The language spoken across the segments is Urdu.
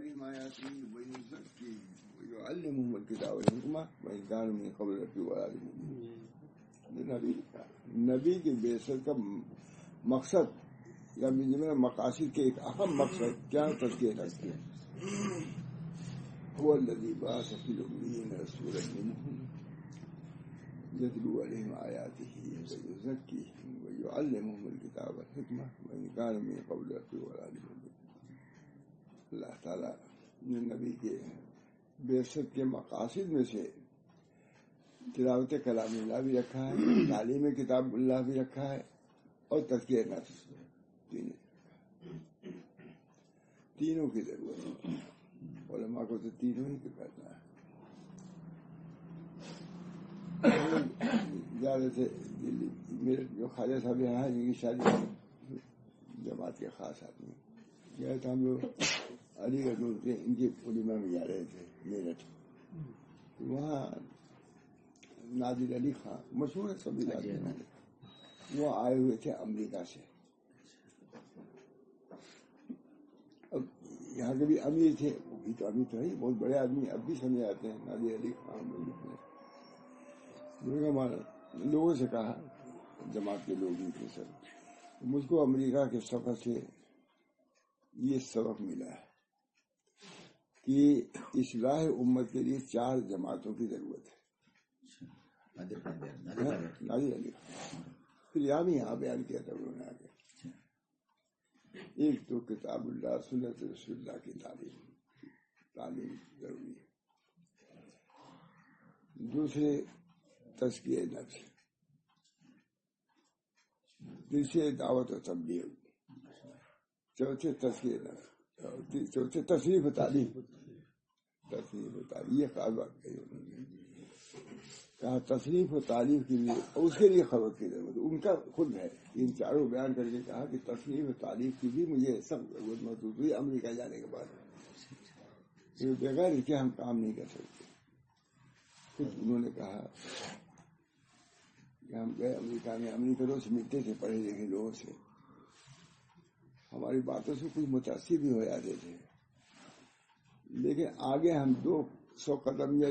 عليهم آياته ويزكيهم ويعلمهم الكتاب والحکمہ وإن كانوا من قبل لفی ضلال مبین. نبی کی بعثت کا مقصد یا مقاصد کے ایک اہم مقصد کیا تذکیہ نفس ہے. هو الذي بعث في الأميين رسولا منهم يتلو عليهم آياته ويزكيهم ويعلمهم الكتاب والحکمہ وإن كانوا من قبل لفی ضلال مبین. اللہ تعالیٰ نے نبی کے بعثت کے مقاصد میں سے تلاوت کلام اللہ بھی رکھا ہے، تعلیم کتاب اللہ بھی رکھا ہے، اور تزکیہ نفس تینوں کی ضرورت ہے. علماء کو تو تینوں ہی کرنا ہے. زیادہ سے دلی میرے جو خواجہ صاحب یہاں جن کی شادی جماعت کے خاص آدمی گئے تھے ہم لوگ علی گڑھ میں ان کی علماء میں جا رہے تھے میرٹھ. وہاں نادر علی خان مشہور ہے سبھی جانتے ہیں، وہ آئے ہوئے تھے امریکہ سے. اب یہاں کے بھی امیر تھے، وہ بھی تو امیر تو ہے بہت بڑے آدمی، اب بھی سمجھ آتے ہیں. نادر علی خان لوگوں سے کہا، جماعت کے لوگ ہی تھے سب، مجھ کو امریکہ کے سفر سے یہ سبق ملا ہے کہ اصلاح امت کے لیے 4 جماعتوں کی ضرورت ہے. نادر علی پھر یہاں بیان کیا تھا انہوں نے آگے. ایک تو کتاب اللہ سنت رسول اللہ کی تعلیم ضروری ہے. دوسرے تزکیہ نفس، تیسرے دعوت و تبلیغ، چوتھے تزکیہ نفس، چوتھے تصریف و تعلیم. یہ قاعدہ انہوں نے کہا تصریف و تعلیم کے لیے، اور اس کے لیے خبر کی ضرورت ان کا خود ہے. ان چاروں بیان کر کے کہا کہ تصریف و تعلیم کی بھی مجھے سخت ضرورت محسوس ہوئی امریکہ جانے کے بعد. بغیر اس کے ہم کام نہیں کر سکتے. خود انہوں نے کہا کہ ہم گئے امریکہ میں، امریکنوں سے ملتے تھے، پڑھے لکھے لوگوں سے، ہماری باتوں سے کچھ متاثر بھی ہو جاتے تھے، لیکن آگے ہم 200 قدم یا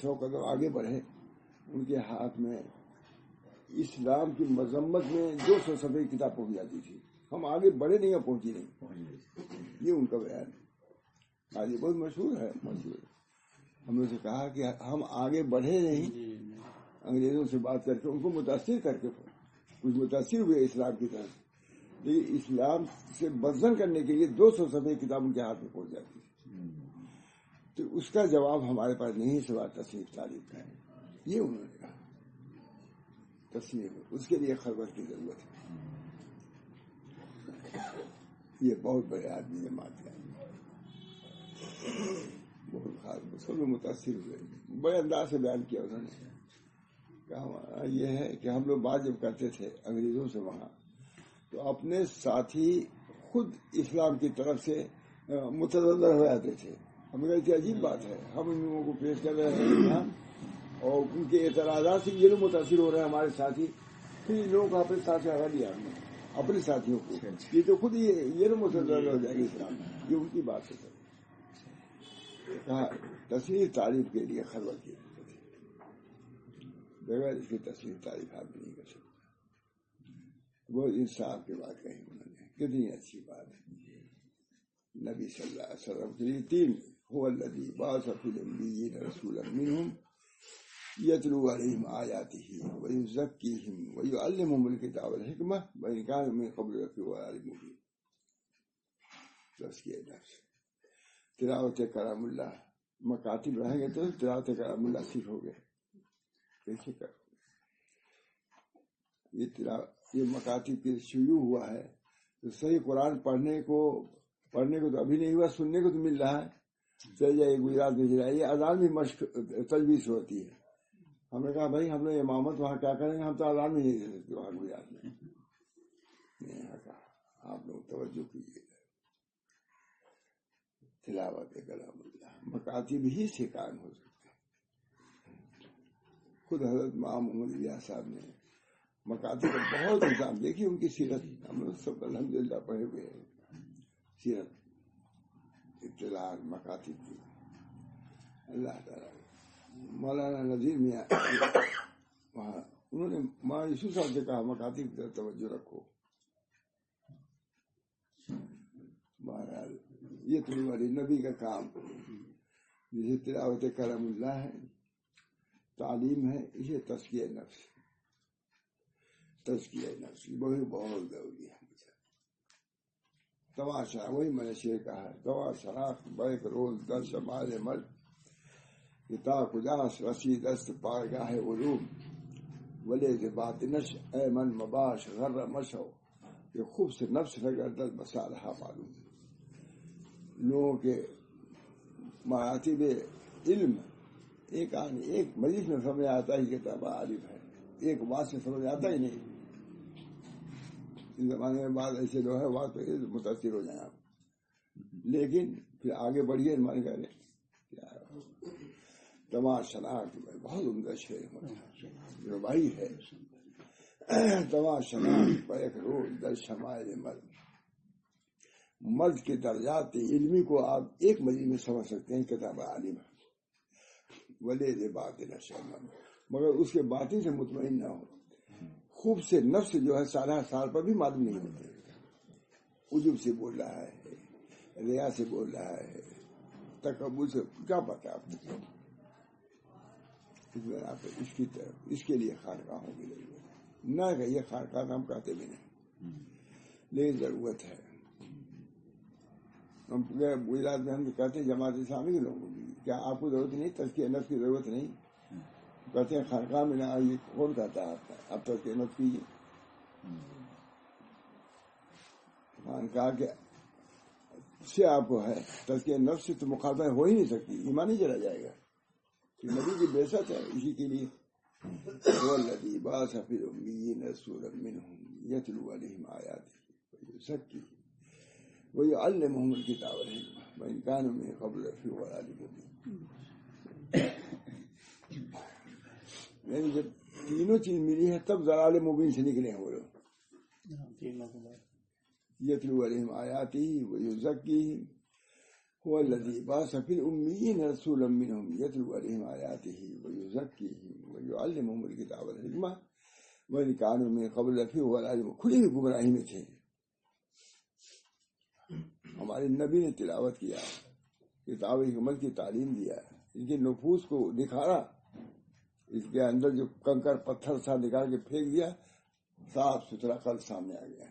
100 قدم آگے بڑھے، ان کے ہاتھ میں اسلام کی مذمت میں 200 صفحے کی کتاب پہنچ جاتی تھی. ہم آگے بڑھے نہیں اور پہنچی نہیں. یہ ان کا بیان ہے. آج یہ بہت مشہور ہے. ہم نے سے کہا کہ ہم آگے بڑھے نہیں، انگریزوں سے بات کر کے ان کو متاثر کر کے کچھ متاثر ہوئے اسلام کی طرف، لیکن اسلام سے بدزن کرنے کے لیے 200 صفحے کتاب ان کے ہاتھ میں پہنچ جاتی تھی. تو اس کا جواب ہمارے پاس نہیں سوا تصنیف تعلیم کا ہے. یہ انہوں نے کہا تصنیف، اس کے لیے خلوت کی ضرورت ہے. یہ بہت بڑے آدمی جماعت ہے، بہت خاص، سب لوگ متاثر ہوئے. بڑے انداز سے بیان کیا انہوں نے. کہا یہ ہے کہ ہم لوگ بات جب کرتے تھے انگریزوں سے وہاں، تو اپنے ساتھی خود اسلام کی طرف سے متضرر ہو جاتے تھے. ہمیں کہتے عجیب بات ہے، ہم ان لوگوں کو پیش کر رہے ہیں اسلام، اور ان کے اعتراضات سے یہ لوگ متاثر ہو رہے ہیں ہمارے ساتھی. پھر ان لوگوں کو اپنے ساتھ ہٹا دیا ہم نے، اپنے ساتھیوں کو. یہ تو خود یہ لوگ متضرر ہو جائے گے اسلام. یہ ان کی بات ہے. کہا تصریح تعلیم کے لیے خلوت کی ضرورت ہے، بغیر اس کی تصریح تعلیم آپ نہیں کر سکتے. وہ انصاف کی بات کہی انہوں نے، کتنی اچھی بات ہے. نبی صلی اللہ علیہ وسلم کے لیے 3 هو الذی بعث فی الأمیین رسولا منهم یتلو علیہم آیاتہ ویزکیہم ویعلمہم الکتاب والحکمہ وإن کانوا من قبل لفی ضلال مبین. تزکیہ نفس، تلاوت کلام اللہ. مکاتب رہیں گے تو تلاوت کلام اللہ صرف ہو گئے. کیسے کر یہ مکاتب کے شروع ہوا ہے تو صحیح قرآن پڑھنے کو تو ابھی نہیں ہوا، سننے کو تو مل رہا ہے. چل جائے گجرات میں جائے، یہ اذان بھی مشق تجویز ہوتی ہے. ہم نے کہا بھائی ہم لوگ امامت وہاں کیا کریں گے، ہم تو اذان بھی نہیں دے سکتے وہاں گجرات میں. کہا آپ لوگ توجہ کیجیے، تلاوت کلام اللہ مکاتب ہی سے کام ہو سکتے. خود حضرت محمد الیاس صاحب نے مکاتب کا بہت نظام دیکھیے. ان کی سیرت ہم لوگ سب الحمدللہ پڑھے ہوئے ہیں. سیرت اطلاعات مکاتب کی اللہ تعالیٰ. مولانا نذیر میاں وہاں انہوں نے مولانا یوسف صاحب سے کہا مکاتب کی طرف توجہ رکھو. بہرحال یہ تمہاری نبی کا کام جسے تلاوت کرم اللہ ہے، تعلیم ہے، اسے تزکیہ نفس وہی بہت ضروری ہے. تماشا وہی میں نے شعر کہا ہے، تماشا بیک روز در شمال مل کتا کجاس رسید است پارگاہ علوم ولے باطنش اے من مباش غر مشو کہ خوب سے نفس فگردت بسالہ معلوم. لوگوں کے مراتب علم ایک مجلس میں سمجھ آتا ہی کتاب عارف ہے، ایک بات سے سمجھ آتا ہی نہیں. اس زمانے میں بعض ایسے لوگ ہیں وہاں تو متاثر ہو جائیں آپ، لیکن پھر آگے بڑھیے مان کرے تمام شناخت میں بہت عمدہ شعر رباعی ہے. تمام شناخت بیک روز در شمائل مرد کے درجات علمی کو آپ ایک مجلس میں سمجھ سکتے ہیں کتاب عالم ہے. ولے باطن شرمن مگر اس کے باطن سے مطمئن نہ ہو. خوب سے نفس جو ہے سارا سال پر بھی معلوم نہیں ہوتے. عجب سے بول رہا ہے، ریا سے بول رہا ہے، تکبر سے کیا پتا آپ کو. اس کے لیے خانقاہوں کی ضرورت نہ کہ یہ خانقاہ ہم کہتے بھی نہیں، لیکن ضرورت ہے. ہم گجرات میں ہم کہتے ہیں جماعت اسلامی کے لوگوں کی کیا آپ کو ضرورت نہیں، تزکیہ نفس کی ضرورت نہیں. کہتے ہیں خانقاہ میں نہ آئیے، کون کہتا ہے اب تزکیہ نفس کیجیے. خانقاہ کے سے آپ کو ہے تزکیہ نفس سے تو مخاطب ہو ہی نہیں سکتی، ایمان ہی چلا جائے گا. نبی کی بعثت ہے اسی کے لیے. والذی بعث فی الامیین رسولا منہم یتلو علیہم آیاتہ ویزکیہم وَيُعَلِّمُهُمُ الْكِتَابَ وَالْحِکْمَةَ وَإِنْ كَانُوا مِن قَبْلُ لَفِي ضَلَالٍ مُبِينٍ. یعنی جب تینوں چیز ملی ہے تب ضلال مبین سے نکلے ہیں وہ لوگ. یتلو علیہم آیاتہ ویزکیہم هو الذی بعث فی الامیین رسولا منہم یتلو علیہم آیاتہ ویزکیہم ویعلمہم الکتاب والحکمہ وإن كانوا من قبل لفی ضلال مبین. کھلی ہوئی گمراہی میں تھے. ہمارے نبی نے تلاوت کیا، کتاب حکمت کی تعلیم دیا، ان کے نفوس کو نکھارا، اس کے اندر جو کنکر پتھر تھا نکال کے پھینک دیا، صاف ستھرا قلب سامنے آ گیا.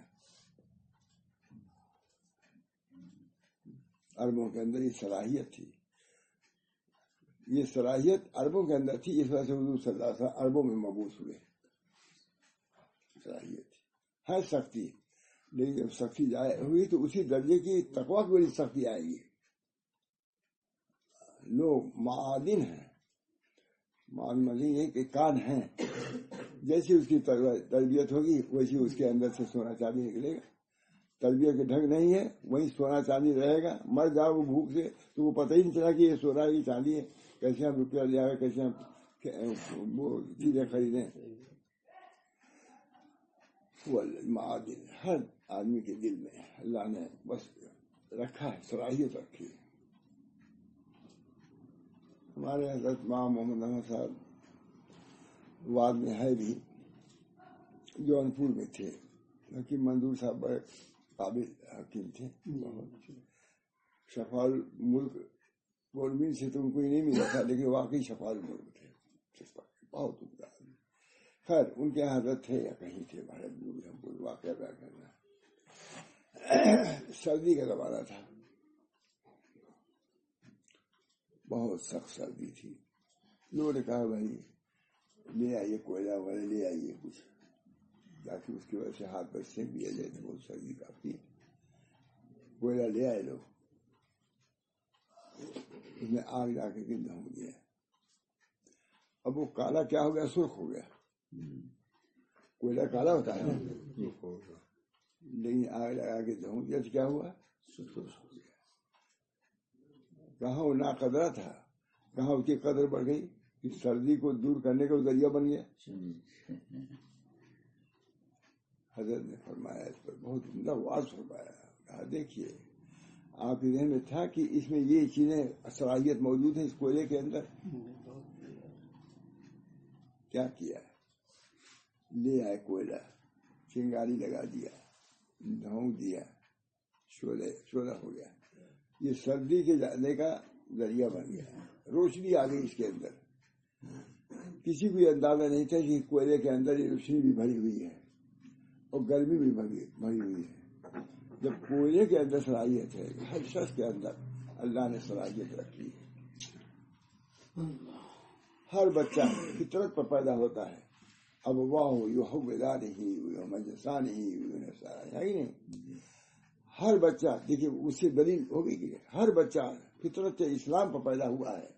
عربوں کے اندر یہ صلاحیت تھی، یہ صلاحیت عربوں کے اندر تھی، اس وجہ سے حضور صلی اللہ علیہ وسلم عربوں میں مبعوث ہوئے. صلاحیت تھی، ہے سختی، لیکن جب سختی جائے ہوئی تو اسی درجے کی تقویٰ کی بڑی سختی آئے گی. لوگ معادن ہیں، معلوم یہ کہ کان ہیں، جیسی اس کی تربیت ہوگی ویسی اس کے اندر سے سونا چاندی نکلے گا. تربیت کے ڈھنگ نہیں ہے وہی سونا چاندی رہے گا. مر جاؤ وہ بھوک سے تو وہ پتہ ہی نہیں چلا کہ یہ سونا ہے یہ چاندی ہے. کیسے ہم روپیہ لے آئے، کیسے ہم وہ چیزیں خریدیں. وہ معادن ہر آدمی کے دل میں اللہ نے بس رکھا ہے، صلاحیت رکھی ہے. ہمارے حضرت امام محمد احمد صاحب واد میں ہے بھی، جونپور میں تھے. حکیم منظور صاحب بڑے قابل حکیم تھے. شفاء الملک گورنمنٹ سے تو ان کو ہی نہیں ملا تھا، لیکن واقعی شفاء الملک تھے، بہت عمدہ. خیر ان کے حضرت تھے یا کہیں تھے، بھارت ہم کو واقعہ بیان کرنا. سردی کا زمانہ تھا، بہت سخت سردی تھی. لوگوں نے کہا بھائی لے آئیے کوئلہ وغیرہ لے آئیے کچھ، تاکہ اس کی وجہ سے ہاتھ پر سینک دیا جائے. تو بہت سردی کافی، کوئلہ لے آئے لوگ. اس میں آگ لا کے گرد ہو گیا. اب وہ کالا کیا ہو گیا، سرخ ہو گیا. کوئلہ کالا ہوتا ہے لیکن آگ لگا کے دھوں گیا تو کیا ہوا، سرخ ہو گیا. کہاں وہ ناقدرہ تھا، کہاں اس کی قدر بڑھ گئی کہ سردی کو دور کرنے کا ذریعہ بن گیا. حضرت نے فرمایا اس پر بہت عمدہ واضح فرمایا. کہا دیکھیے آپ کے ذہن میں تھا کہ اس میں یہ چیزیں صلاحیت موجود ہیں اس کوئلے کے اندر؟ کیا کیا؟ لے آئے کوئلہ، چنگاری لگا دیا، دھوں دیا، شعلہ ہو گیا، یہ سردی کے جانے کا ذریعہ بن گیا، روشنی آ گئی اس کے اندر۔ کسی کو یہ اندازہ نہیں تھا کہ کوئلے کے اندر یہ روشنی بھی بھری ہوئی ہے اور گرمی بھی بھری ہوئی ہے۔ جب کوئلے کے اندر صلاحیت ہے، ہر شخص کے اندر اللہ نے صلاحیت رکھی ہے۔ ہر بچہ فطرت پر پیدا ہوتا ہے، اب واہ یحولانہ ویمجسانہ وینصارہ، ہے ہی نہیں؟ ہر بچہ، دیکھیے اس سے دلیل ہوگی کہ ہر بچہ فطرت اسلام پر پیدا ہوا ہے،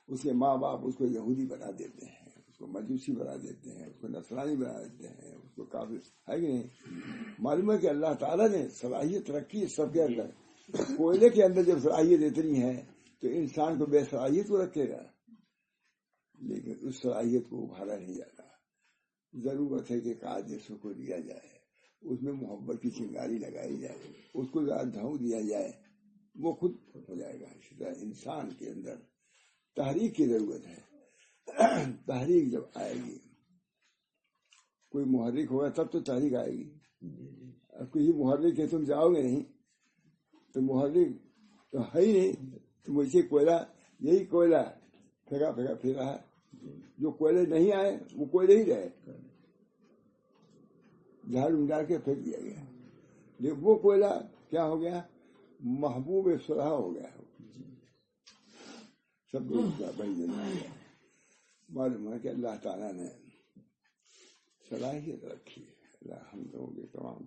اس کے ماں باپ اس کو یہودی بنا دیتے ہیں، اس کو مجوسی بنا دیتے ہیں، اس کو نصرانی بنا دیتے ہیں، اس کو کافر، ہے کہ نہیں؟ معلوم ہے کہ اللہ تعالیٰ نے صلاحیت رکھی ہے سب کے اندر۔ کوئلے کے اندر جب صلاحیت اتنی ہے تو انسان کو بے صلاحیت کو رکھے گا، لیکن اس صلاحیت کو ابھارا نہیں جاتا۔ ضرورت ہے کہ قادر کو دیا جائے، اس میں محبت کی چنگاری لگائی جائے، اس کو ذرا دھوں دیا جائے، وہ خود ہو جائے گا۔ اسی طرح انسان کے اندر تحریک کی ضرورت ہے۔ تحریک جب آئے گی، کوئی محرک ہوگا تب تو تحریک آئے گی۔ اب کوئی محرک ہے، تم جاؤ گے نہیں تو محرک تو ہے ہی نہیں، تم ویسے کوئلہ، یہی کوئلہ پھینکا پھر رہا ہے، جو کوئلے نہیں آئے وہ کوئلے ہی رہے، جھاڑ ڈال کے پھینک دیا گیا، لیکن وہ کوئلہ کیا ہو گیا؟ محبوب صلاح ہو گیا، سب بھائی۔ معلوم ہے کہ اللہ تعالیٰ نے صلاحیت رکھی ہے۔ اللہ ہم لوگوں کے تمام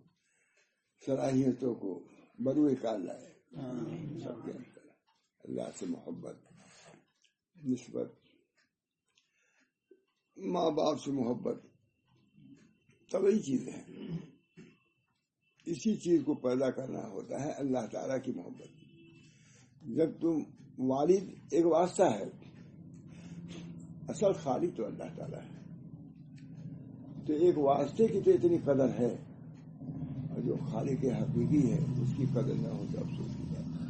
صلاحیتوں کو بروئے کار لائے سب کے اندر۔ اللہ سے محبت، نسبت، ماں باپ سے محبت، طبعی چیزیں ہیں۔ اسی چیز کو پیدا کرنا ہوتا ہے اللہ تعالیٰ کی محبت۔ جب تم والد ایک واسطہ ہے، اصل خالق تو اللہ تعالیٰ ہے، تو ایک واسطے کی تو اتنی قدر ہے، اور جو خالق حقیقی ہے اس کی قدر نہ ہو تو افسوس کی بات ہے۔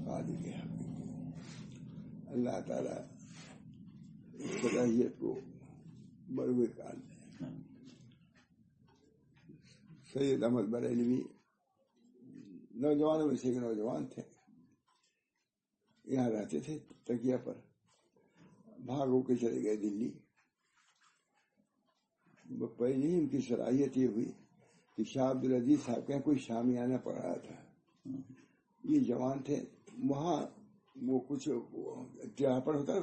خالق حقیقی اللہ تعالیٰ صلاحیت کو بروئے کار میں۔ سید احمد بریلوی نوجوانوں میں سے ایک نوجوان تھے، یہاں رہتے تھے تکیہ پر، بھاگ ہو کے چلے گئے دلی۔ پہلے ہی ان کی صلاحیت یہ ہوئی کہ شاہ عبدالعزیز صاحب کے یہاں کوئی شامیانہ پڑ رہا تھا، یہ جوان تھے، وہاں وہ کچھ ٹیاپڑ ہوتا ہے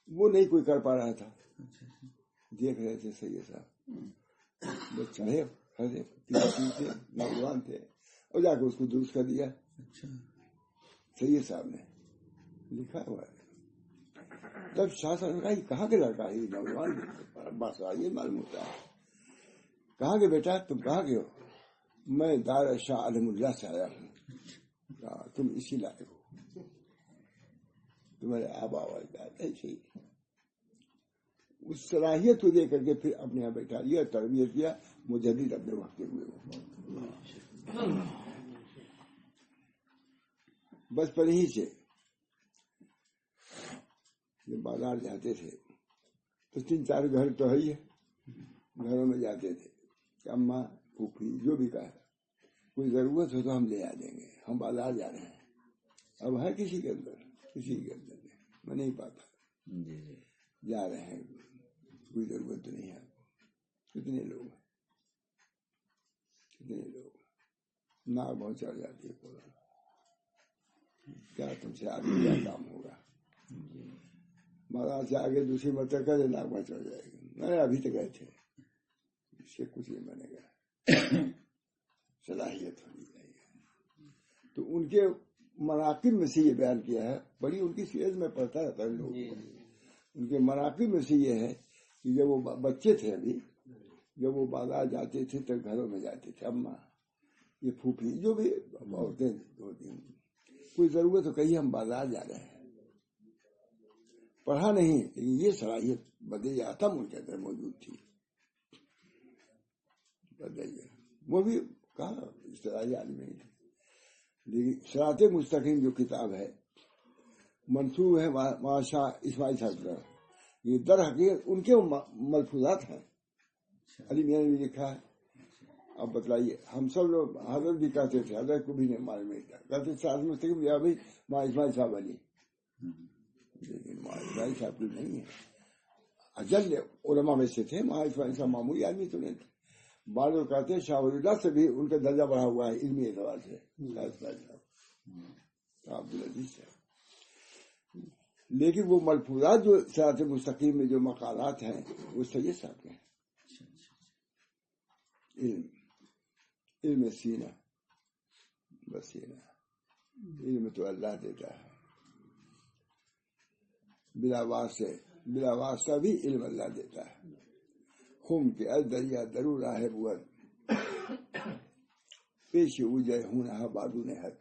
وہ نہیں کوئی کر پا رہا تھا، دیکھ رہے تھے سید صاحب، بچہ ہے نوجوان تھے، اور جا کے اس کو درست کر دیا سید صاحب نے، لکھا ہوا ہے۔ تب شاہ صاحب نے کہا یہ کہاں کے لڑکا ہے، یہ نوجوان بس یہ معلوم ہوتا ہے، کہاں کے بیٹا تم کہاں کے ہو؟ میں دار شاہ عالم اللہ سے آیا ہوں۔ تم اسی لائق ہو، تمہارے آبا و اجداد ایسے ہی۔ اس صلاحیت کو دے کر کے پھر اپنے یہاں بیٹھا لیا، تربیت کیا، مجدد اپنے وقت کے ہوئے۔ بچپن ہی سے جب بازار جاتے تھے تو 3-4 گھر تو ہے ہی ہے، گھروں میں جاتے تھے کہ اماں پھوپھی جو بھی کہا کوئی ضرورت ہو تو ہم لے آ دیں گے، ہم بازار جا رہے ہیں۔ اب ہے کسی کے اندر میں نہیں پاتا، جا رہے ہیں، کوئی ضرورت تو نہیں ہے۔ کتنے لوگ ناک بہت چڑھ جاتی ہے، کیا تم سے آگے کیا کام ہوگا، بازار سے آگے دوسری مرتبہ کرے ناک بہت چڑھ جائے گی، میں ابھی تک گئے تھے، اس سے کچھ نہیں بنے گا۔ صلاحیت ہونی چاہیے۔ تو ان کے مناقب میں سے یہ بیان کیا ہے، بڑی ان کی سیرت میں پڑھتا رہتا ہے لوگ، ان کے مناقب میں سے یہ ہے کہ جب وہ بچے تھے، ابھی جب وہ بازار جاتے تھے تو گھروں میں جاتے تھے، اماں یہ پھوپھی جو بھی عورتیں ہوتی ہیں، کوئی ضرورت تو کہیں ہم بازار جا رہے ہیں۔ پڑھا نہیں، لیکن یہ صلاحیت بدل آتم ان کے اندر موجود تھی، بدل وہ بھی کہاں اصطلاحی عالم نہیں تھے. لیکن صراط مستقیم جو کتاب ہے منسوب ہے ماشاء اسماعیل صاحب کا، یہ در حقیقت ان کے ملفوظات ہیں. علی میاں نے بھی لکھا ہے. اب بتلائیے، ہم سب لوگ حضرت بھی کہتے تھے، حضرت کو بھی نہیں معلوم نہیں تھا، کہتے صراط مستقیم یا بھائی ماں اسماعیل صاحب علی، لیکن ماں اسماعیل صاحب کی نہیں ہے. اجل علماء میں سے تھے، ماں اسماعیل صاحب معمولی آدمی تو نہیں تھے. بعض لوگ کہتے ہیں شاہ ولی اللہ سے بھی ان کا درجہ بڑھا ہوا ہے علمی اعتبار سے عبدالعزیز سے. لیکن وہ ملفوظات جو صراط مستقیم میں جو مقالات ہیں وہ سید صاحب کے ہیں. علم سینہ بسینہ، علم تو اللہ دیتا ہے، بلا واسطہ بھی علم اللہ دیتا ہے. خم کے دریا درو راہ بود پیش اجے ہونہا بادو نے حد.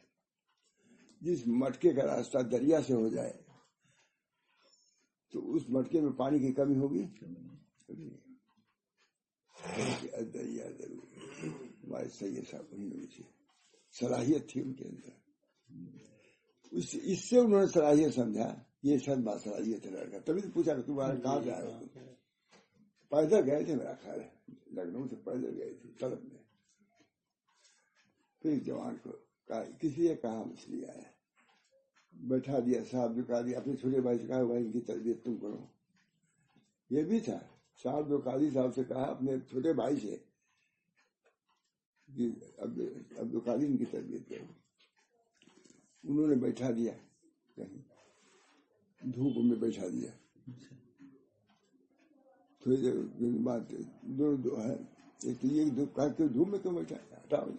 جس مٹکے کا راستہ دریا سے ہو جائے تو اس مٹکے میں پانی کی کمی ہوگی؟ دریا درو ہمارے سید صاحب کی صلاحیت تھی ان کے اندر. اس سے انہوں نے صلاحیت سمجھا یہ شاید با صلاحیت ہے لڑکا. تبھی تو پوچھا کہ تمہارا کہاں سے آئے ہو؟ پیدل گئے تھے میرا خیال ہے، لکھنؤ سے پیدل گئے تھے طلب میں. پھر جوان کو کہا کسی نے کہا مچھلی آیا، بیٹھا دیا. صاحب جو کہا دیا اپنے چھوٹے بھائی سے کہا بھائی ان کی تربیت تم کرو. یہ بھی تھا صاحب جو قاضی صاحب سے کہا اپنے چھوٹے بھائی سے عبد القادر ان کی تربیت کرو. انہوں نے بیٹھا دیا کہیں دھوپ میں بیٹھا دیا. تھوڑی دیر بعد دو ہے ایک تو یہ دھوپ میں کیوں بیٹھا ہٹاؤ،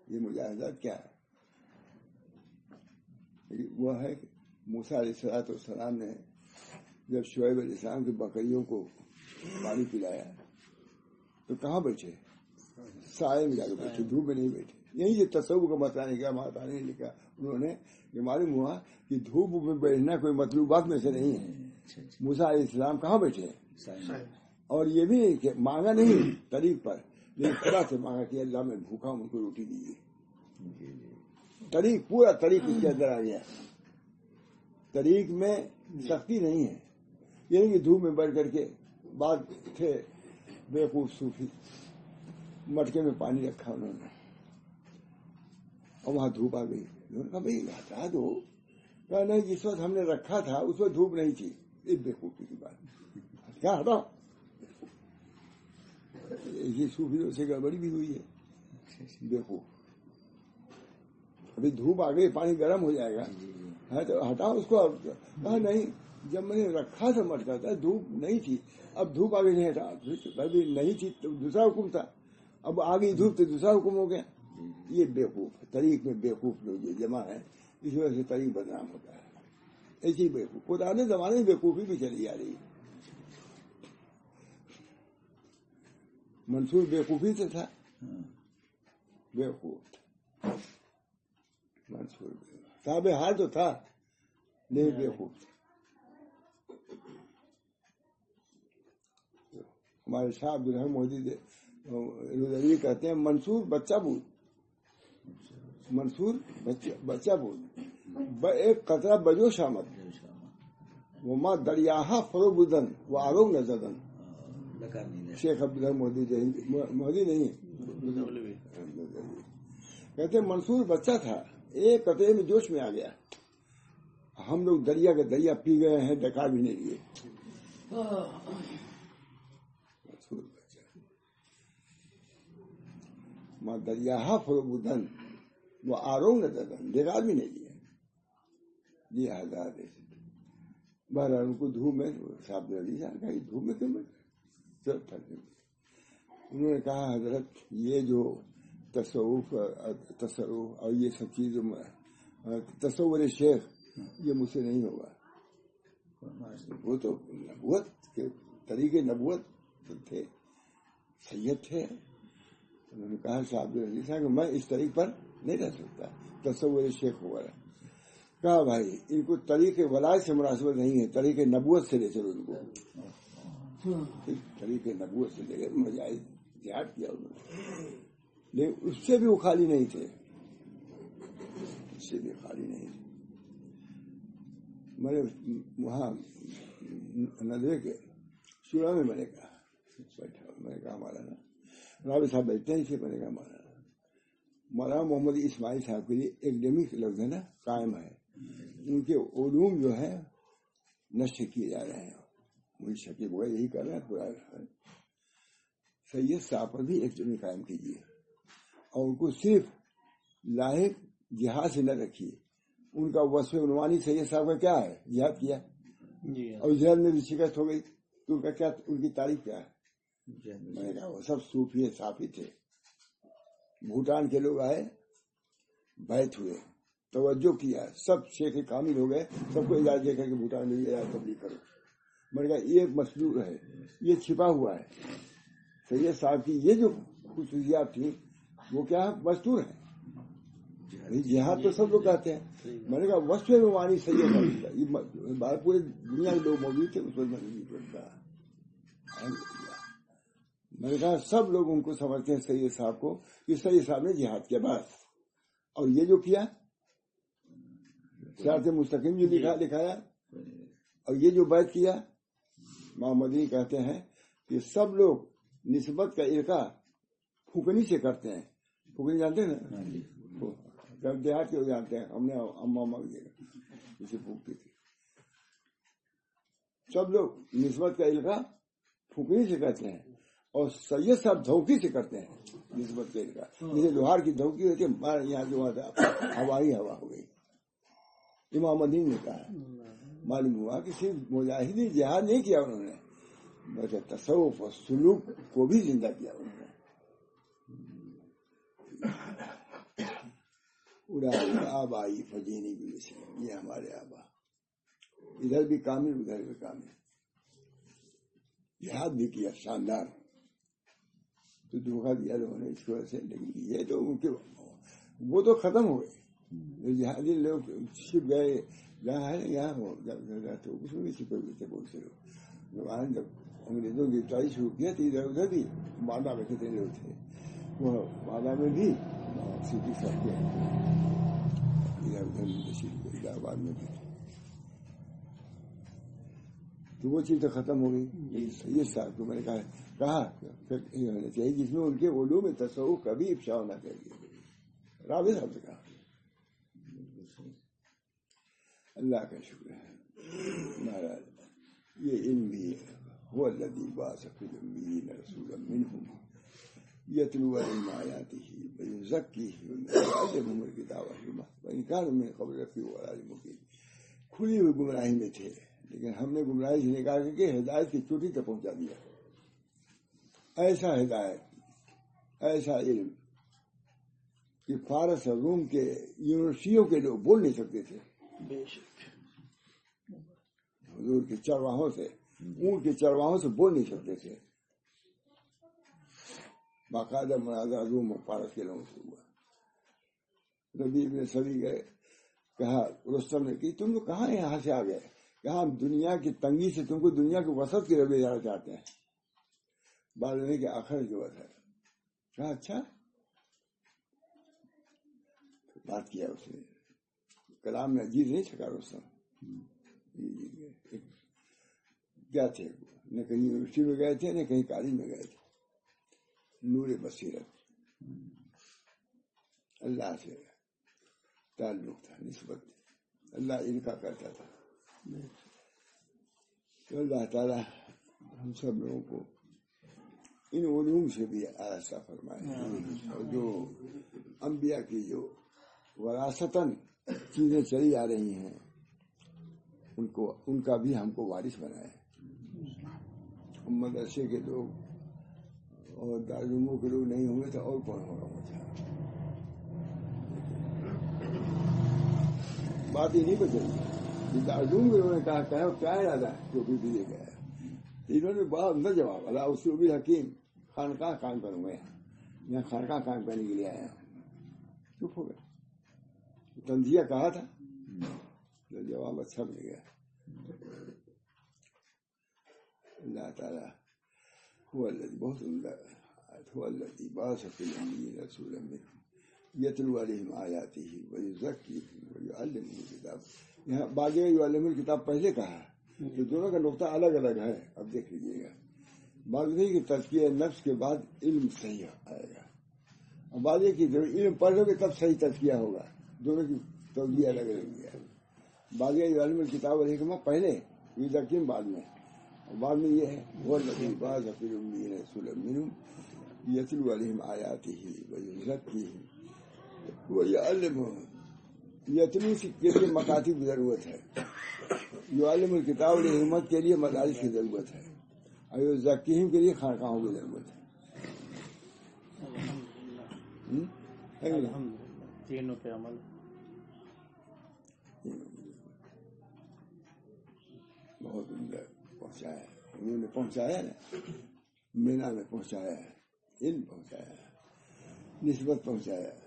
یہ مجاہدات کیا ہے؟ وہ ہے کہ موسیٰ علیہ السلام نے جب شعیب علیہ السلام کی بکریوں کو پانی پلایا تو کہاں بیٹھے؟ سائے میں جا کے بیٹھے، دھوپ میں نہیں بیٹھے. یہی جو تصوف کا مسئلہ نہیں کیا مہاتما نے لکھا انہوں نے یہ معلوم ہوا کہ دھوپ میں بیٹھنا کوئی مطلوبات میں سے نہیں ہے. موسیٰ علیہ السلام کہاں بیٹھے؟ اور یہ بھی نہیں کہ مانگا نہیں طریق پر، لیکن خدا سے مانگا کہ اللہ میں بھوکا ہوں ان کو روٹی دیجیے. طریق پورا طریق اس کے اندر آ گیا. طریق میں سختی نہیں ہے، یعنی کہ دھوپ میں بیٹھ کر کے بعد تھے بیوقوف صوفی مٹکے میں پانی رکھا انہوں نے اور وہاں دھوپ آ گئی. انہوں نے کہا بھائی ہٹا دو. کہا نہیں جس وقت ہم نے رکھا تھا اس وقت دھوپ نہیں تھی. ایک بیوقوفی کی بات کیا ہٹاؤ. یہ صوفیوں سے گڑبڑی بھی ہوئی ہے. دیکھو ابھی دھوپ آ گئی پانی گرم ہو جائے گا تو ہٹاؤ اس کو. کہا نہیں جب میں نے رکھا تھا مٹکا تھا دھوپ نہیں تھی، اب دھوپ آ گئی نہیں ہٹا. ابھی نہیں تھی تو دوسرا حکم تھا، اب آ گئی دھوپ تو دوسرا حکم ہو گیا. یہ بیوقوف طریق میں بیوقوف لوگ یہ جمع ہے، اس وجہ سے طریق بدنام ہوتا ہے. ایسی بیوقوف پرانے زمانے میں بیوقوفی بھی چلی آ رہی ہے. منصور بیوقوفی سے تھا، بیوقوف منصور صاحب حال تو تھا نہیں بیوقوف. ہمارے شاہ عبدالرحمن مودی کہتے ہیں منصور بچہ بود، منصور بچہ بود ایک قطرہ بجوش آمد وہ ماں دریاہا فرو بدن وہ آروگ نہ زدن. شیخ عبدالرحمن مودی نہیں کہتے ہیں منصور بچہ تھا ایک قطرے میں جوش میں آ گیا. ہم لوگ دریا کا دریا پی گئے ہیں ڈکا بھی نہیں لیے. ماں دریا فروبدن وہ آروگ نہ ددن ڈکا بھی نہیں لیا. یہ حضرات بہرحال ان کو دھوپ میں صاحب علی صاحب کہا دھوپ میں کیوں بیٹھے. انہوں نے کہا حضرت یہ جو تصوف اور یہ سب چیزوں میں تصور شیخ یہ مجھ سے نہیں ہوگا. وہ تو نبوت کے طریقے نبوت تھے، سید تھے. انہوں نے کہا صاحب علی صاحب کہ میں اس طریق پر نہیں رہ سکتا تصور شیخ وغیرہ. کہا بھائی ان کو طریقے ولایت سے مناسبت نہیں ہے، طریقے نبوت سے لے چلو ان کو. طریقے نبوت سے لے کر مجاہد جہاد کیا انہوں نے. لیکن اس سے بھی وہ خالی نہیں تھے، اس سے بھی خالی نہیں تھے. میں نے وہاں ندوے کے شورا میں میں نے کہا بیٹھا، میں نے کہا مولانا رابع صاحب بیٹھتے ہیں، میں نے کہا مولانا محمد اسماعیل صاحب کے لیے ایکڈیمک لفظ ہے نا قائم ہے، ان کے علوم جو ہے نشر کیے جا رہے ہیں، مجھے شکیب ہوگا یہی کر رہے ہیں پورا. سید صاحب پر بھی ایکڈیمک قائم کیجیے اور ان کو صرف لاحق جہاد سے نہ رکھیے. ان کا وصف عنوانی سید صاحب کا کیا ہے؟ جہاد کیا، اور جہاد میں بھی شکست ہو گئی، تو ان کا کیا، ان کی تاریخ کیا ہے؟ میں نے کہا وہ سب صوفی صافی تھے. بھوٹان کے لوگ آئے، بیعت ہوئے، توجہ کیا، سب شیخ کامل ہو گئے، سب کو اجازت دے کر کے بھوٹان میں تبلیغ کرو. میں نے کہا یہ ایک مسلوب ہے، یہ چھپا ہوا ہے. سید صاحب کی یہ جو خصوصیات تھی وہ کیا مستور ہے. جہاد تو سب لوگ کہتے ہیں. میں نے کہا وصف روانی سید صاحب پورے دنیا کے لوگ موجود تھے اس وقت میں نے کہا سب لوگ ان کو سمجھتے ہیں سید صاحب کو کہ سید صاحب نے جہاد کے بعد، اور یہ جو کیا صراط مستقیم جو دکھایا، اور یہ جو بیعت کیا، محمدی کہتے ہیں کہ سب لوگ نسبت کا ارقا پھوکنی سے کرتے ہیں. پھوکنی جانتے ہیں نا، دیہات کے جانتے ہیں، ہم نے اماں جسے پھونکتی تھی. سب لوگ نسبت کا ارقا پھوکنی سے کرتے ہیں، اور سید صاحب دھوکی سے کرتے ہیں نسبت کا ارقا. جیسے لوہار کی دھوکی ہوتی ہے، یہاں جو ہوائی ہوا ہو گئی. امام الدین نے کہا معلوم ہوا کہ صرف مجاہدی جہاد نہیں کیا انہوں نے، بلکہ تصوف اور سلوک کو بھی زندہ کیا انہوں نے. آبائی فجینی بھی، یہ ہمارے آبا، ادھر بھی کامل ادھر بھی کامل، جہاد بھی کیا شاندار. تو دھوکہ دیا لوگوں نے اس کی وجہ سے. لیکن یہ تو ان کے وہ تو ختم ہو گئے. جہادی لوگ چھپ گئے جہاں ہے یہاں ہو جاتے، اس میں بھی چھپے ہوئے تھے بہت سے لوگ. جب انگریزوں کی گرفتاری شروع کیا تھی ادھر ادھر بھی مادہ میں کتنے لوگ تھے، وہ مادہ میں بھی سیٹی سب کے ادھر ادھر الہ آباد میں بھی. تو وہ چیز تو ختم ہو گئی. سید صاحب کو میں نے کہا یہ ہونا چاہیے جس میں ان کے علوم تصوف کبھی افشا ہونا چاہیے. رابع صاحب سے کہا. اللہ کا شکر ہے مہاراج. یہ علم بھی ہے، هو الذی بعث فی الامیین رسولا منهم یتلو علیہم آیاتہ ویزکیہم ویعلمہم الکتاب والحکمہ وإن کانوا من قبل لفی ضلال مبین. کھلی ہوئی گمراہی میں تھے، لیکن ہم نے گمراہی سے نکال کر کے ہدایت کی چوٹی تک پہنچا دیا. ایسا ہدایت، ایسا علم کہ فارس اور روم کے یونیورسٹیوں کے لوگ بول نہیں سکتے تھے. حضور کے چرواہوں سے، اونٹ کے چرواہوں سے بول نہیں سکتے تھے. باقاعدہ مناظرہ روم اور فارس کے لوگوں سے ہوا. نبی ابن سبی گئے، کہا رستم نے کہ تم لوگ کہاں یہاں سے آ گئے؟ کہا ہم دنیا کی تنگی سے تم کو دنیا کے وسط کی طرف لے جانا چاہتے ہیں. بعد میں کہ آخر کی بات ہے. کہا اچھا. بات کیا اس نے، کلام میں جیت نہیں سکا رستم. کیا تھے، نہ کہیں یونیورسٹی میں گئے تھے نہ کہیں کالج میں گئے تھے. نور بصیرت، اللہ سے تعلق تھا، نسبت اللہ ان کا کرتا تھا. تو اللہ تعالی ہم سب لوگوں کو ان علوم سے بھی آراستہ فرمائے، اور جو انبیاء کی جو وراثتاً چیزیں چلی آ رہی ہیں ان کا بھی ہم کو وارث بنائے. مدرسے کے لوگ اور دارالعلوموں کے لوگ نہیں ہوں گے تو اور کون ہوگا؟ مجھے بات ہی نہیں بچے گی. دارالعلوم کے لوگوں نے کہا کیا ارادہ ہے جو بھی دیے گیا ہے. انہوں نے بڑا اندر جواب، اللہ اسلوب حکیم، خانقاہ قائم کروں گا، یہاں خانقاہ قائم کرنے کے لیے آیا ہوں. چپ ہو گئے. تنزیہ کہا تھا، جواب اچھا مل گیا. اللہ تعالیٰ بہت عمدہ هو الذي بعث في الأميين رسولا منهم يتلو عليهم آياته ويزكيهم ويعلمهم الكتاب. یہاں باقی يعلم الكتاب پہلے کہا ہے تو دونوں کا نقطہ الگ الگ ہے. اب دیکھ لیجیے گا باقی کہ تزکیہ نفس کے بعد علم صحیح آئے گا اور بعد یہ کہ جب علم پڑھ لو گے تب صحیح تزکیہ ہوگا. دونوں کی توجہ الگ الگ ہے. باقی يعلم الكتاب والحکمہ پہلے یزکیہم بعد میں اور بعد میں یہ ہے هو الذي بعث في الأميين رسولا منهم يتلو عليهم آياته ويزكيهم ويعلمهم. یتلو کے لیے مکاتب کی ضرورت ہے, یعلم الکتاب والحکمت کے لیے مدارس کی ضرورت ہے اور یزکیہم کے لیے خانقاہوں کی ضرورت ہے. تینوں پہ عمل بہت عمدہ پہنچایا ہے. انہوں نے پہنچایا نا, مینا میں پہنچایا ہے, علم پہنچایا ہے, نسبت پہنچایا ہے.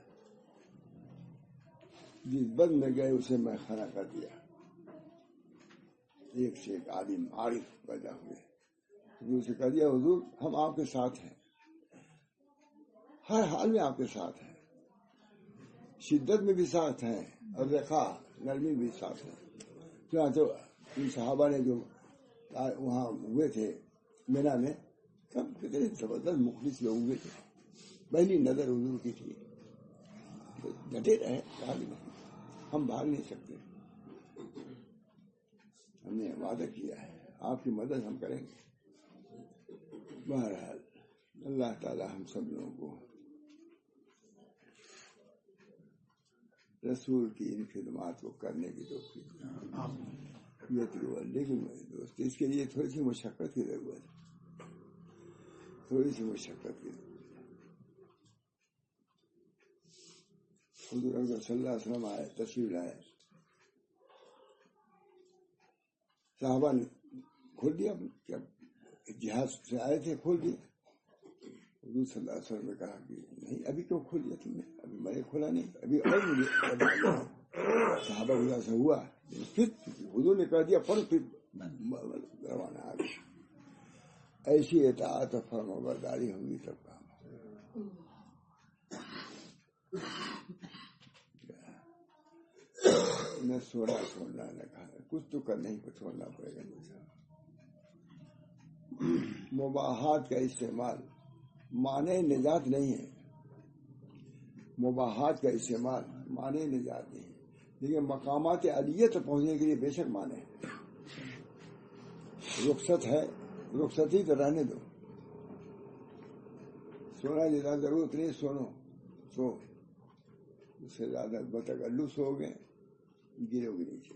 جس بد میں گئے اسے میں کھڑا کر دیا. ایک سے ایک عالم عارف پیدا ہوئے. حضور سے کہہ دیا حضور ہم آپ کے ساتھ ہیں, ہر حال میں آپ کے ساتھ ہیں, شدت میں بھی ساتھ ہیں اور رقا نرمی بھی ساتھ ہیں. چنانچہ ان صحابہ نے جو وہاں ہوئے تھے مینا میں سب کتنے زبردست مخلص لوگ ہوئے تھے. پہلی نظر حضور کی تھی. ڈٹے رہے, کہا بھی نہیں ہم بھاگ نہیں سکتے, ہم نے وعدہ کیا ہے آپ کی مدد ہم کریں گے. بہرحال اللہ تعالی ہم سب لوگوں کو رسول کی ان خدمات کو کرنے کی توفیق دے. لیکن دوست اس کے لیے تھوڑی سی مشقت کی ضرورت ہے, تھوڑی سی مشقت کی ضرورت ہے. حضور اکبر صلی اللہ علیہ وسلم آئے, تشریف لائے, صحابہ نے کھول دیا, جہاز سے آئے تھے کھول دیا. حضور صلی اللہ علیہ وسلم نے کہا کہ نہیں ابھی کیوں کھول دیا تم نے, ابھی میں نے کھولا نہیں, ابھی اور مجھے. صحابہ خدا سے ہوا, پھر حضور نے کہہ دیا پر پھر روانہ آ گیا. ایسی اطاعت و فرما برداری ہوگی تب کام. نہ سونا چھوڑنا نہ کھانا, کچھ تو کرنا ہی چھوڑنا پڑے گا. مباحات کا استعمال معنی نجات نہیں ہے, مباحات کا استعمال معنی نجات نہیں ہے, لیکن مقامات عالیہ تک پہنچنے کے لیے بے شک معنی ہے. رخصت ہے, رخصتی تو رہنے دو. سونا زیادہ ضرورت نہیں, سو اس سے زیادہ بتکلف سو گئے گرو گے نیچے.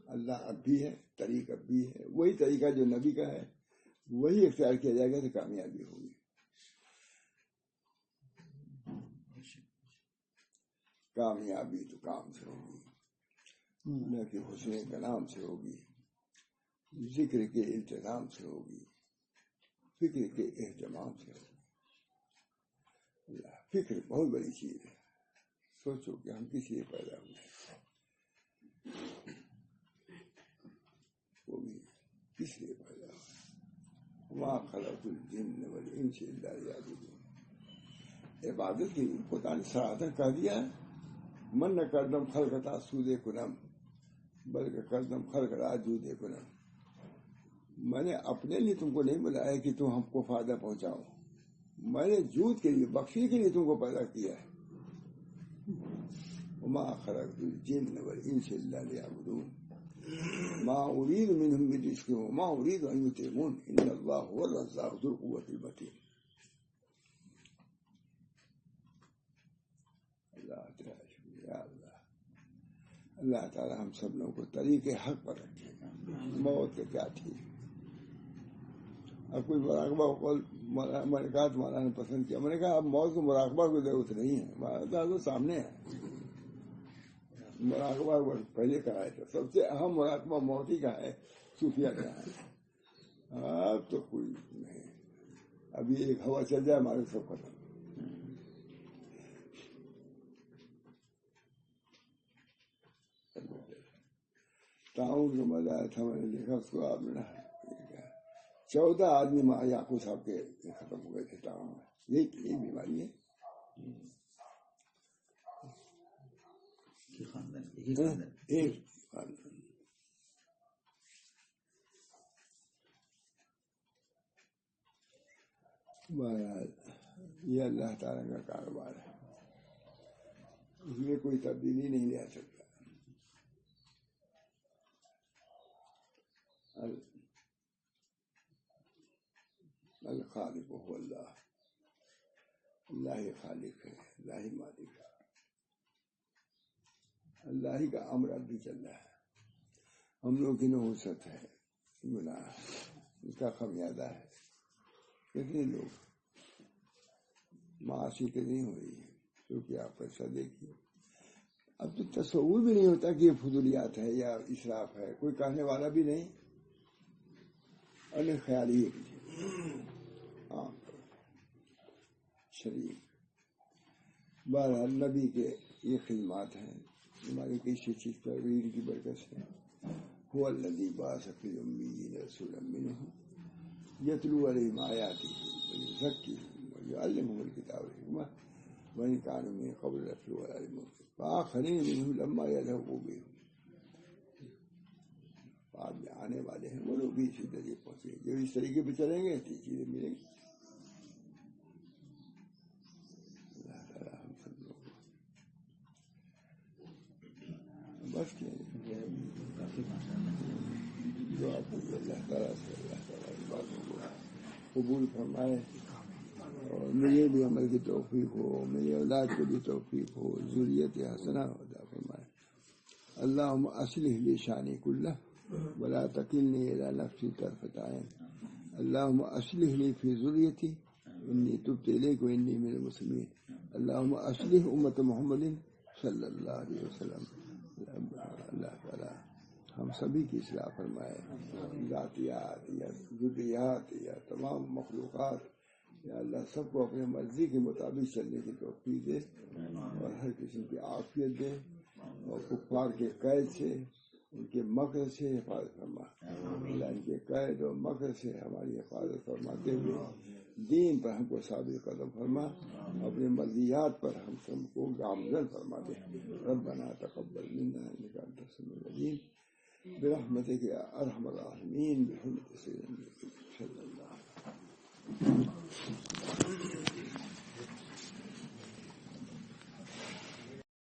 اللہ اب بھی ہے, طریقہ اب بھی ہے, وہی طریقہ جو نبی کا ہے وہی اختیار کیا جائے گا تو کامیابی ہوگی. کامیابی تو کام سے ہوگی, اللہ کے حسن کلام سے ہوگی, ذکر کے التزام سے ہوگی, فکر کے اہتمام سے ہوگی. اللہ فکر بہت بڑی چیز ہے. سوچو کہ ہم کس لیے پیدا ہوئے, وہ بھی کس لیے پیدا ہوئے. وما خلقت الجن والانس الا ليعبدون. عبادت کی خدا نے سراہتاً کہہ دیا ہے, من نہ کردم خلقتا سود کنم بلکہ کردم خلقتا جود کنم. میں نے اپنے لیے تم کو نہیں بلایا کہ تم ہم کو فائدہ پہنچاؤ, میں نے جود کے لیے, بخشی کے لیے تم کو پیدا کیا ہے. وما خلقت الجن والانس الا ليعبدون ما اريد منهم من رزق وما اريد ان يطعمون ان الله هو الرزاق ذو القوة المتين. اللہ تعالی ہم سب لوگوں کو طریقے حق پر رکھے گا. موت کے کیا تھی, اب کوئی مراقبہ قول میں نے کہا تمہارا نے پسند کیا, میں نے کہا اب موت کو مراقبہ کی ضرورت نہیں ہے, ہمارا تو سامنے ہے. مراقبہ پہلے کہا ہے, سب سے اہم مراقبہ موت ہی کا ہے, صوفیہ کا ہے. اب تو کوئی نہیں, ابھی ایک ہوا چل جائے ہمارے سب ختم. تعاون کا مزہ آیا تھا, میں نے دیکھا اس کو آپ نے 14 آدمی یعقوب صاحب کے ختم ہو گئے تھے تمام. یہی بیماری ہے. ایک خاندان. بہرحال یہ اللہ تعالیٰ کا کاروبار ہے، اس میں کوئی تبدیلی نہیں لے سکتا. الخالق هو اللہ، اللہ ہی خالق ہے، اللہ ہی مالک ہے، اللہ ہی کا امر اب بھی چل رہا ہے. ہم لوگ کی نحوست ہے، گناہ، اس کا خمیازہ ہے. کتنے لوگ معاشی کتنی ہو رہی ہے کیونکہ آپ ایسا دیکھیے. اب تو تصور بھی نہیں ہوتا کہ یہ فضولیات ہے یا اسراف ہے، کوئی کہنے والا بھی نہیں، اور خیال ہی عام شریف. بہرحال نبی کے یہ خدمات ہیں ہماری کسی چیز پر ویر کی برکت سے. هو الذی بعث فی الامیین رسولا منہم یتلو علیہم آیاتہ ویزکیہم ویعلمہم الکتاب والحکمہ وإن كانوا من قبل لفی ضلال مبین وآخرین منہم لما یلحقوا بہم. بعد میں آنے والے ہیں وہ لوگ بھی اسی طریقے پہنچے، جو اس طریقے پہ چلیں گے تو چیزیں ملیں گی. اللہ تعالیٰ ہم سب لوگ بس کیا دعا کیجیے اللہ تعالیٰ سے، اللہ تعالیٰ اس باتوں کو قبول فرمائے اور مجھے بھی عمل کی توفیق ہو، میری اولاد کو بھی توفیق ہو، ذریت حسنہ عطا فرمائے. اللہم اصلح لی شانی کلہ ولا تکلنی الی نفسی طرفۃ عین. اللہم اصلح لی فی ذریتی انی تبت الیک وانی من المسلمین. اللہم اصلح امت محمد صلی اللہ علیہ وسلم. اللہ تعالیٰ ہم سبھی کی اصلاح فرمائے، ذاتیات یا ذریات یا تمام مخلوقات. یا اللہ سب کو اپنے مرضی کے مطابق چلنے کی توفیق دے اور ہر قسم کی عافیت دے، اور کفار کے قید سے، ان کے مکر سے حفاظت فرما. اللہ ان کے قید اور مکر سے ہماری حفاظت فرماتے ہوئے دین پر ہم کو ثابت قدم فرما، اپنے مرضیات پر ہم سب کو گامزن فرما دے. ربنا تقبل منا انک انت السمیع العلیم برحمتک یا ارحم الراحمین بحرمت سیدنا صلی اللہ علیہ وسلم.